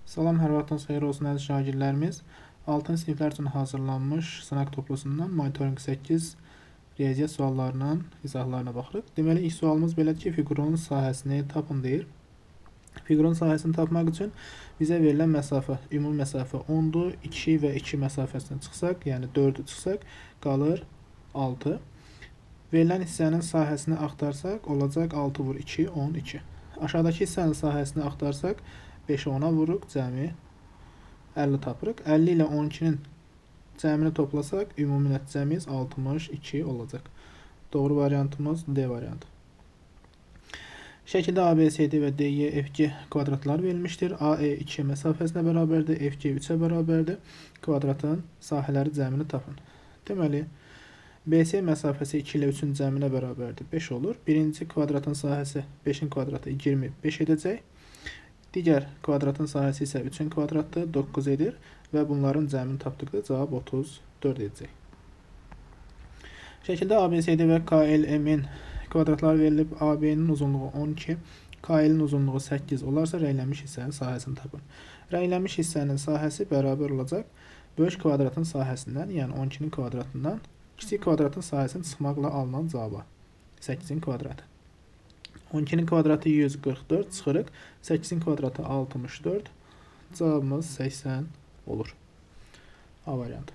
Salam, hər vaxtınız xeyir olsun əziz şagirdlərimiz. 6-cı siniflər üçün hazırlanmış sınaq toplusundan monitoring 8 riyaziyyat suallarının izahlarına baxırıq. Deməli, ilk sualımız belədir ki, fiqurun sahəsini tapın deyir. Fiqurun sahəsini tapmaq üçün bizə verilən məsafə, ümumi məsafə 10-dur. 2 və 2 məsafəsindən çıxsaq, yəni 4-ü çıxsaq, qalır 6. Verilən hissənin sahəsini axtarsaq, olacaq 6 vur 2, 12. Aşağıdakı hissənin sahəsini axtarsaq, 5-i 10-a vuruq, cəmi 50 tapırıq. 50 ilə 12-nin cəmini toplasaq, ümumi nəticəmiz 62 olacaq. Doğru variantımız D variantı. Şəkildə ABCD və DE FG kvadratlar verilmişdir. AE 2 məsafəsinə bərabərdir, FG 3-ə bərabərdir. Kvadratın sahələri cəmini tapın. Deməli, BC məsafəsi 2 ilə 3-ün cəminə bərabərdir, 5 olur. Birinci kvadratın sahəsi 5-in kvadratı 25 edəcək. Digər kvadratın sahəsi isə 3-ün kvadratı 9 edir və bunların cəmini tapdıqda cavab 34 edəcək. Şəkildə ABCD və KLM-in kvadratları verilib. AB-nin uzunluğu 12, KL-in uzunluğu 8 olarsa rənglənmiş hissənin sahəsini tapın. Rənglənmiş hissənin sahəsi bərabər olacaq böyük kvadratın sahəsindən, yəni 12-nin kvadratından kiçik kvadratın sahəsini çıxmaqla alınan cavaba. 8-in kvadratı. 12-nin kvadratı 144 çıxırıq. 8-in kvadratı 64. Cavabımız 80 olur. A variantı.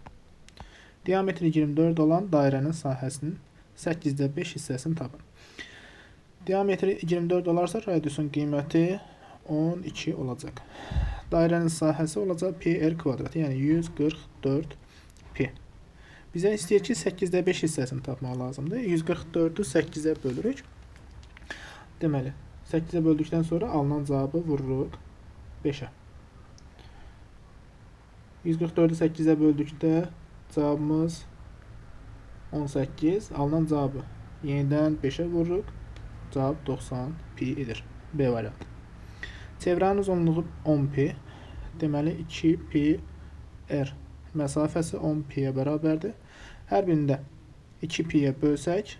Diametri 24 olan dairənin sahəsinin 8-də 5 hissəsini tapın. Diametri 24 olarsa radiusun qiyməti 12 olacaq. Dairənin sahəsi olacaq pi r kvadrat, yəni 144 pi. Bizə istəyir ki, 8-də 5 hissəsini tapmaq lazımdır. 144-ü 8-ə bölürük. Deməli, 8-ə böldükdən sonra alınan cavabı vururuq 5-ə. 144-ü 8-ə böldükdə cavabımız 18. Alınan cavabı yenidən 5-ə vururuq. Cavab 90 pi edir. B variantı. Çevrənin uzunluğu 10 pi. Deməli, 2 pi r məsafəsi 10 piyə bərabərdir. Hər birində 2 piyə bölsək,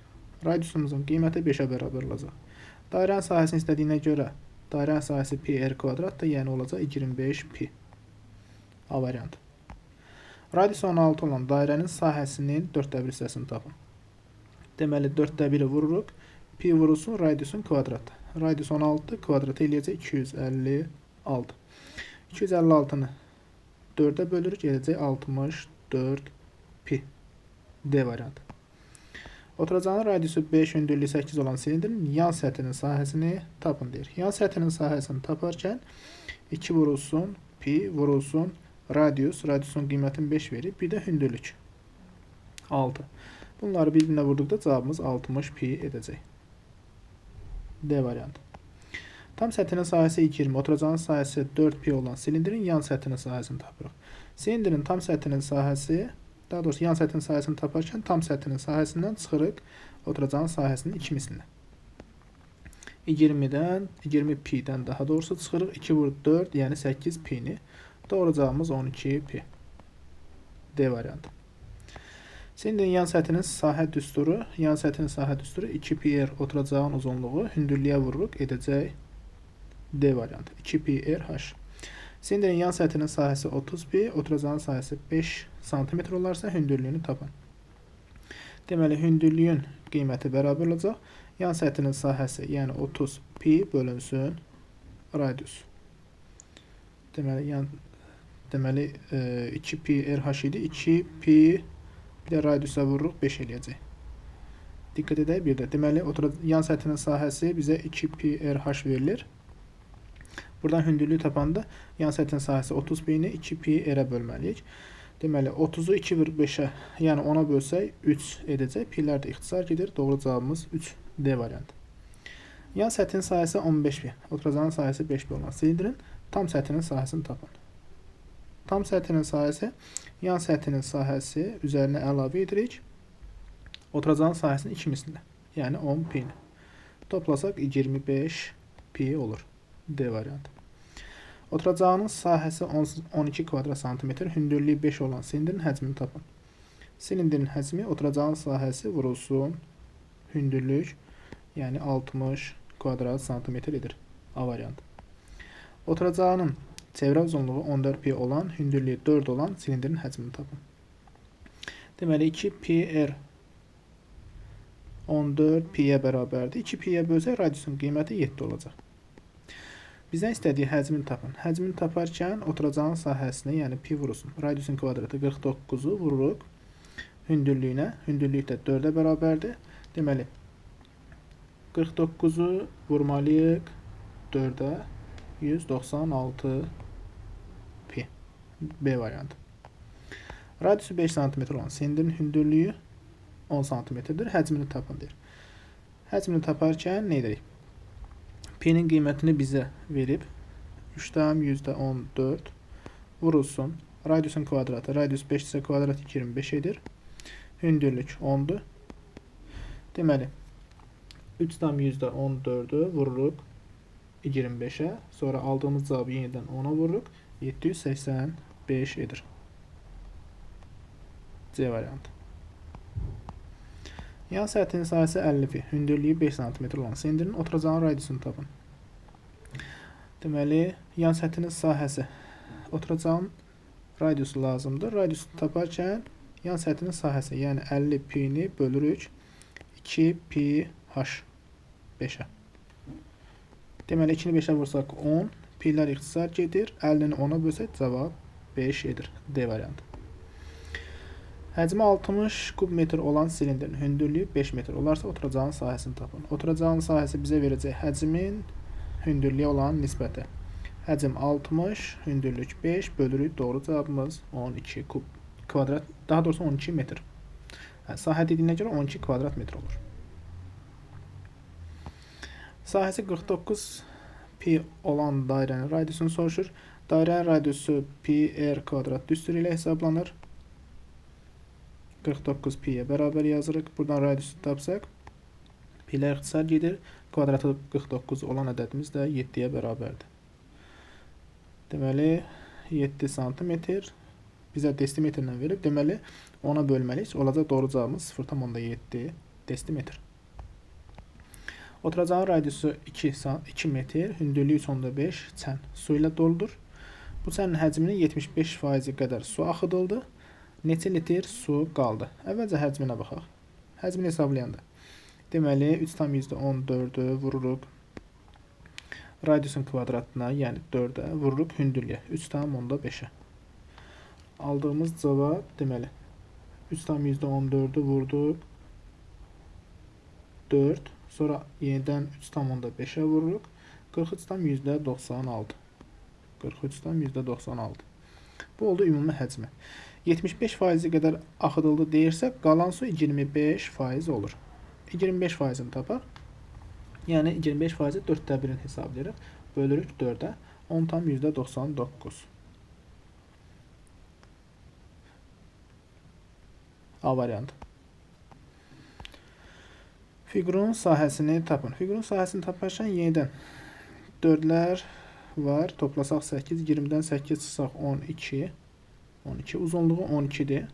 radiusumuzun qiyməti 5-ə bərabər olacaq. Dairənin sahəsini istədiyinə görə dairənin sahəsi pi r kvadratdır, yəni olacaq 25 pi. A variantı. Radiusu 16 olan dairənin sahəsinin 4də 1 hissəsini tapın. Deməli, 4də 1-i vururuq. Pi vurulsun radiusun kvadratı. Radius 16 kvadratı eləyəcək 256. 256-nı 4-ə bölürük, eləyəcək 64 pi. D variantı. Oturacağın radiusu 5, hündürlüyü 8 olan silindrin yan səthinin sahəsini tapın deyir. Yan səthinin sahəsini taparkən 2 vurulsun, pi vurulsun, radiusun qiymətini 5 verir. Bir də hündürlük 6. Bunları bir-birinə vurduqda cavabımız 60 pi edəcək. D variantı. Tam səthinin sahəsi 20, oturacağın sahəsi 4 pi olan silindrin yan səthinin sahəsini tapırıq. Silindrin tam səthinin sahəsi, daha doğrusu yan səthinin sahəsini taparkən tam səthinin sahəsindən çıxırıq oturacağın sahəsinin 2 mislinə. 20 pi'dən daha doğrusu çıxırıq 2 vur 4, yəni 8 pi'ni. Doğru cavabımız 12 pi. D variantı. Silindrin yan səthinin sahə düsturu 2 pi r oturacağın uzunluğu hündürlüyə vururuq, edəcək D variantı. 2 pi r h. Silindrin yan səthinin sahəsi 30 pi, oturacağın sahəsi 5 cm olarsa hündürlüyünü tapın. Deməli, hündürlüyün qiyməti bərabər olacaq. Yan səthinin sahəsi, yəni 30 pi bölünsün radius. Deməli 2 pi r-h idi. 2 pi bir də radiusa vururuq, 5 eləyəcək. Diqqət edək bir də. Deməli, yan səthinin sahəsi bizə 2 pi r-h verilir. Buradan hündürlüyü tapanda yan səthinin sahəsi 30 pi-ni 2 pi r-ə bölməliyik. Deməli, 30-u 2 vur 5-ə, yəni 10-a bölsək 3 edəcək. Pi-lər də ixtisar gedir. Doğru cavabımız 3. D variantı. Yan səthin sahəsi 15 pi. Oturacağın sahəsi 5 pi olan silindrin tam səthinin sahəsini tapın. Tam səthinin sahəsi, yan səthinin sahəsi üzərinə əlavə edirik. Oturacağın sahəsinin 2 mislinə, yəni 10 pi-ni. Toplasaq 25 pi olur. D variantı. Oturacağının sahəsi 12 kvadrat santimetr, hündürlüyü 5 olan silindrin həcmini tapın. Silindrin həcmi, oturacağın sahəsi vurulsun, hündürlük, yəni 60 kvadrat santimetr edir. A variantı. Oturacağının çevrə uzunluğu 14 pi olan, hündürlüyü 4 olan silindrin həcmini tapın. Deməli 2 pi r 14 pi-yə bərabərdir. 2 pi-yə bölsək radiusun qiyməti 7 olacaq. Bizdən istədiyi həcmini tapın. Həcmini taparkən oturacağın sahəsini, yəni pi vurulsun. Radiusun kvadratı 49-u vururuq hündürlüyünə. Hündürlük də 4-ə bərabərdir. Deməli 49-u vurmalıyıq 4-ə 196 pi. B variantı. Radiusu 5 cm olan silindrin hündürlüyü 10 cm-dir. Həcmini tapın deyir. Həcmini taparkən nə edirik? P-nin qiymətini bizə verib 3,14 vurulsun. Radiusun kvadratı. Radius 5 isə kvadrat 25 edir. Hündürlük 10-dur. Deməli 3,14-ü vururuq 25-ə. Sonra aldığımız cavabı yenidən 10-a vururuq. 785 edir. C variantı. Yan səthinin sahəsi 50 pi, hündürlüyü 5 cm olan silindrin oturacağın radiusunu tapın. Deməli, yan səthinin sahəsi oturacağın radiusu lazımdır. Radiusu taparkən yan səthinin sahəsi, yəni 50 pi-ni bölürük 2 pi h 5-ə. Deməli, 2-ni 5-ə vursaq 10, pi-lər ixtisar gedir, 50-ni 10-a bölsək cavab 5 edir. D variantı. Həcmi 60 kub metr olan silindrin hündürlüyü 5 metr olarsa oturacağın sahəsini tapın. Oturacağın sahəsi bizə verəcək həcmin hündürlüyə olan nisbəti. Həcm 60, hündürlük 5 bölürük doğru cavabımız 12 kub kvadrat, daha doğrusu 12 metr. Sahə dediyinə görə 12 kvadrat metr olur. Sahəsi 49 pi olan dairənin radiusunu soruşur. Dairənin radiusu pi r kvadrat düsturu ilə hesablanır. 49 pi-yə bərabər yazırıq. Buradan radiusu tapsaq, pi-lər ixtisar gedir. Kvadratı 49 olan ədədimiz də 7-yə bərabərdir. Deməli, 7 cm bizə desimetrlə verib. Deməli, ona bölməliyik. Olacaq doğru cavabımız 0,7 desimetr. Oturacağın radiusu 2 metr, hündürlüyü 3,5 çən su ilə doludur. Bu çənin həcminin 75% qədər su axıdıldı. Neçə litr su qaldı? Əvvəlcə həcminə baxaq. Həcmini hesablayanda. Deməli, 3,14-ü vururuq radiusun kvadratına, yəni 4-ə vururuq hündürlüyə, 3,5-ə. Aldığımız cavab, deməli, 3,14-ü vurduq 4, sonra yenidən 3,5-ə vururuq 43,96. 43,96. Bu oldu ümumi həcmi. 75% qədər axıdıldı deyirsək, qalan su 25% olur. 25%-ni tapaq. Yəni 25%-i 4-də 1-in hesablayırıq. Bölürük 4-ə. 10,99. A variantı. Fiqurun sahəsini tapın. Fiqurun sahəsini taparkən yenidən 4-lər var. Toplasaq 8, 20-dən 8 çıxsaq 12. 12. Uzunluğu 12-dir.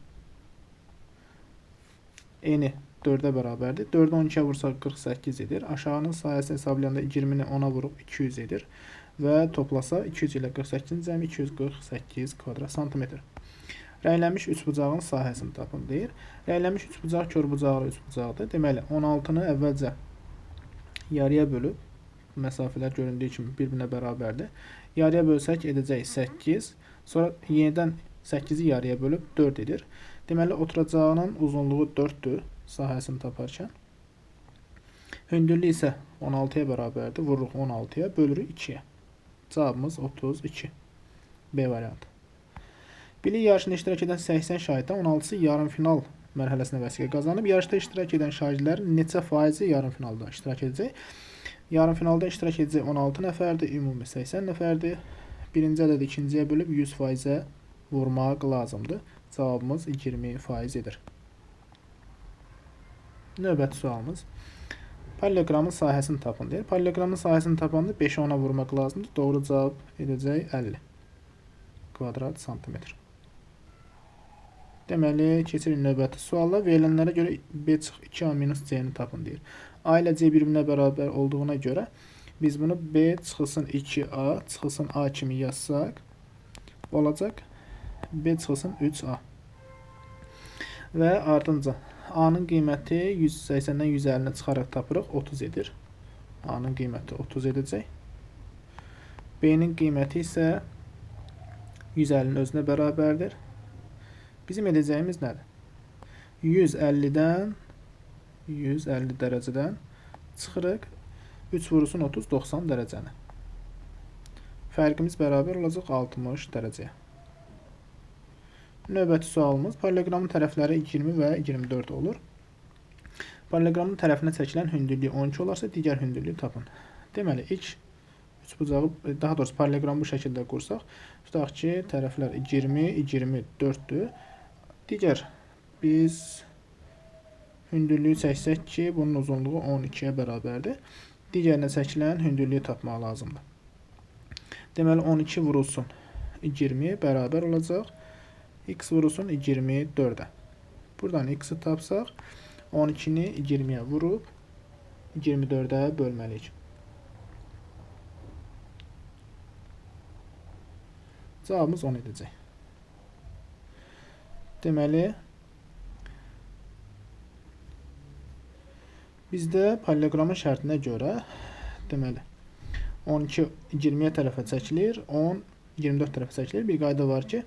Eni 4-ə bərabərdir. 4-ü 12-yə vursaq 48 edir. Aşağının sahəsini hesablayanda 20-ni 10-a vuruq 200 edir. Və toplasa 200 ilə 48-in cəmi 248 kvadrat santimetr. Rənglənmiş üçbucağın sahəsini tapın deyir. Rənglənmiş üçbucaq körbucaqlı üçbucaqdır. Deməli 16-nı əvvəlcə yarıya bölüb, məsafələr göründüyü kimi bir-birinə bərabərdir. Yarıya bölsək edəcək 8. Sonra yenidən 8-i yarıya bölüb 4 edir. Deməli, oturacağının uzunluğu 4-dür sahəsini taparkən. Hündürlüyü isə 16-ya bərabərdir. Vururuq 16-ya, bölürük 2-yə. Cavabımız 32. B variantı. Bilik yarışında iştirak edən 80 şahiddən 16-sı yarım final mərhələsində vəsiqə qazanıb. Yarışda iştirak edən şahidlərin neçə faizi yarım finalda iştirak edəcək? Yarım finalda iştirak edəcək 16 nəfərdir, ümumi 80 nəfərdir. Birinci ədədi ikinciyə bölüb 100%-ə vurmaq lazımdır. Cavabımız 20%-dir. Növbəti sualımız. Paralleloqramın sahəsini tapın deyir. Paralleloqramın sahəsini tapanda 5-ə 10-a vurmaq lazımdır. Doğru cavab edəcək 50 kvadrat santimetr. Deməli, keçirik növbəti sualla. Verilənlərə görə B çıx 2A minus C-ni tapın deyir. A ilə C bir-birinə bərabər olduğuna görə biz bunu B çıxılsın 2A çıxılsın A kimi yazsaq olacaq. B çıxılsın 3A. Və ardınca A-nın qiyməti 180-dən 150-ni çıxaraq tapırıq, 30 edir. A-nın qiyməti 30 edəcək. B-nin qiyməti isə 150-nin özünə bərabərdir. Bizim edəcəyimiz nədir? 150 dərəcədən çıxırıq. 3 vurulsun 30, 90 dərəcəni. Fərqimiz bərabər olacaq 60 dərəcəyə. Növbəti sualımız paralleloqramın tərəfləri 20 və 24 olur. Paralleloqramın tərəfinə çəkilən hündürlüyü 12 olarsa, digər hündürlüyü tapın. Deməli, ilk üçbucağı, daha doğrusu paralleloqramı bu şəkildə qursaq, tutaq ki, tərəflər 20, 24-dür. Digər biz hündürlüyü çəksək ki, bunun uzunluğu 12-yə bərabərdir. Digərinə çəkilən hündürlüyü tapmaq lazımdır. Deməli, 12 vurulsun 20 bərabər olacaq. X vurulsun 24-ə. Buradan X-i tapsaq, 12-ni 20-yə vurub 24-ə bölməliyik. Cavabımız 10 edəcək. Deməli, bizdə paralleloqramın şərtinə görə, deməli, 12 20-yə tərəfə çəkilir, 10 24 tərəfə çəkilir. Bir qayda var ki,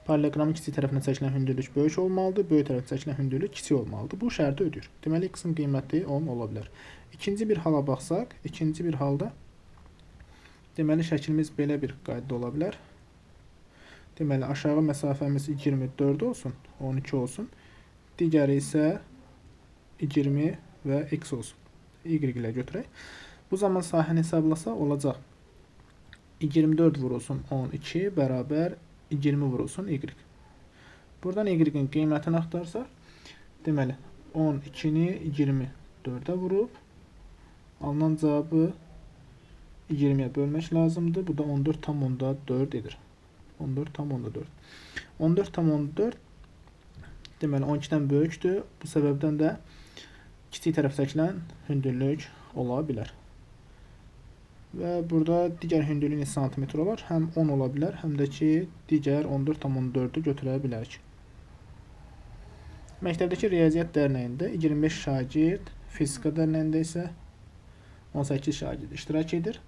paralleloqramın kiçik tərəfinə çəkilən hündürlük böyük olmalıdır, böyük tərəfinə çəkilən hündürlük kiçik olmalıdır. Bu şərti ödəyir. Deməli, X-in qiyməti 10 ola bilər. İkinci bir hala baxsaq, ikinci bir halda deməli, şəklimiz belə bir qaydada ola bilər. Deməli, aşağı məsafəmiz 24 olsun, 12 olsun. Digəri isə 20 və X olsun. Y ilə götürək. Bu zaman sahəni hesablasaq olacaq. 24 vurulsun 12 bərabər 20 vurulsun Y. Buradan Y-in qiymətini axtarsaq, deməli, 12-ni 24-ə vurub, alınan cavabı 20-yə bölmək lazımdır. Bu da 14,4 edir. 14,4. 14,4 deməli, 12-dən böyükdür. Bu səbəbdən də kiçik tərəf çəkilən hündürlük ola bilər. Və burada digər hündürlük santimetr olar. Həm 10 ola bilər, həm də ki, digər 14,4-ü götürə bilərik. Məktəbdəki riyaziyyat dərnəyində 25 şagird, fizika dərnəyində isə 18 şagird iştirak edir.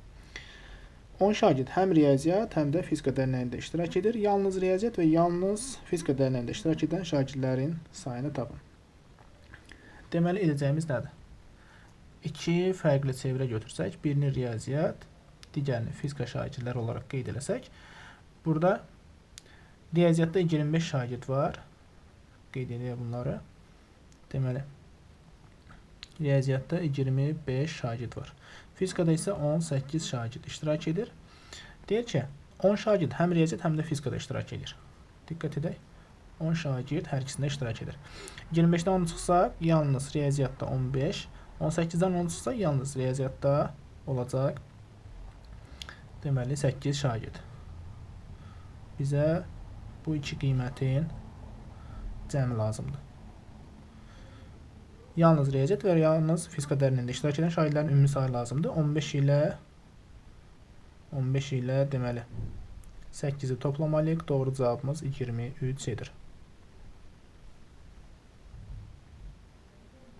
10 şagird həm riyaziyyat, həm də fizika dərnəyində iştirak edir. Yalnız riyaziyyat və yalnız fizika dərnəyində iştirak edən şagirdlərin sayını tapın. Deməli, edəcəyimiz nədir? 2 fərqli çevrə götürsək, birini riyaziyyat, digərini fizika şagirdləri olaraq qeyd eləsək, burada riyaziyyatda 25 şagird var. Qeyd edək bunları. Deməli, riyaziyyatda 25 şagird var. Fizikada isə 18 şagird iştirak edir. Deyir ki, 10 şagird həm riyaziyyat, həm də fizikada iştirak edir. Diqqət edək. 10 şagird hər ikisində iştirak edir. 25-dən 10 çıxsa, yalnız riyaziyyatda 15, 18-dən 10 çıxsa, yalnız riyaziyyatda olacaq. Deməli, 8 şagird. Bizə bu iki qiymətin cəmi lazımdır. Yalnız riyaziyyat və yalnız fizika dərnəyində iştirak edən şagirdlərin ümumi sayı lazımdır. 15 ilə deməli 8-i toplamalıyıq. Doğru cavabımız 23 edir.